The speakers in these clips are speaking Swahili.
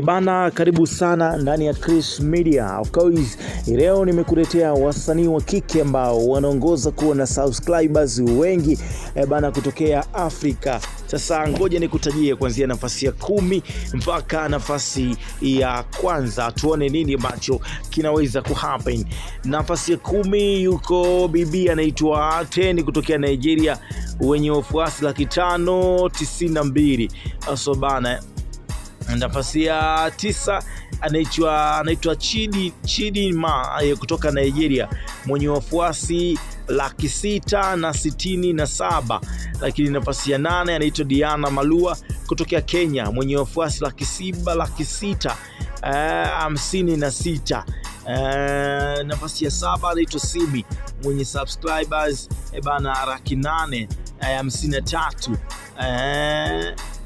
Bana, karibu sana ndani ya Chris Media. Of course, leo nimekuletea wasanii wa kike ambao wanaongoza kuwa na subscribers wengi bana kutokea Afrika. Sasa ngoja nikutajie kuanzia nafasi ya 10 mpaka nafasi ya kwanza, tuone nini ambacho kinaweza kuhappen. Nafasi ya 10 yuko bibi anaitwa Ten kutokea Nigeria, wenye wafuasi 592,000. Aso bana. Nafasi ya 9 anaitwa Chidinma kutoka Nigeria, mwenye wafuasi 667,000. Lakini nafasi ya 8 anaitwa Diana Malua kutoka Kenya, mwenye wafuasi 656,000. Nafasi ya 7 anaitwa Simi, mwenye subscribers bana 853,000.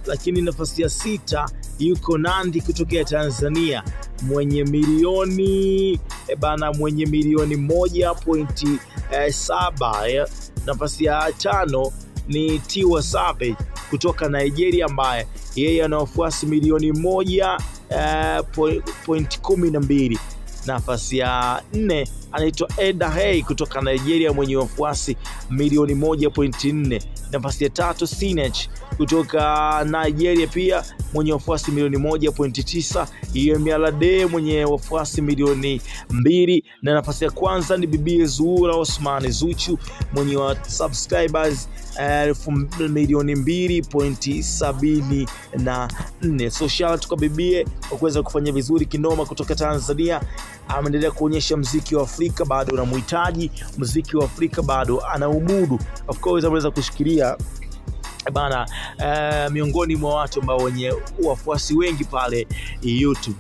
Lakini nafasi ya 6 yuko Nandi kutokea Tanzania, mwenye milioni 1.7. Nafasi ya 5 ni Tiwa Savage kutoka Nigeria, ambaye yeye ana wafuasi milioni 1.12. Nafasi ya 4 anaitwa Eda Hey kutoka Nigeria, mwenye wafuasi milioni 1.4. Nafasi ya 3 Sinach kutoka Nigeria, pia mwenye wafuasi milioni 1.9. Yemialade mwenye wafuasi milioni 2. Na nafasi ya kwanza ni bibi Zuhura Osman Zuchu, mwenye wa subscribers milioni 2.74. So shout out kwa bibie kwa kuweza kufanya vizuri kinoma kutoka Tanzania. Ameendelea kuonyesha muziki wa Afrika bado unamhitaji, muziki wa Afrika bado anaumudu. Of course ameweza kushikilia bana miongoni mwa watu ambao wenye wafuasi wengi pale YouTube.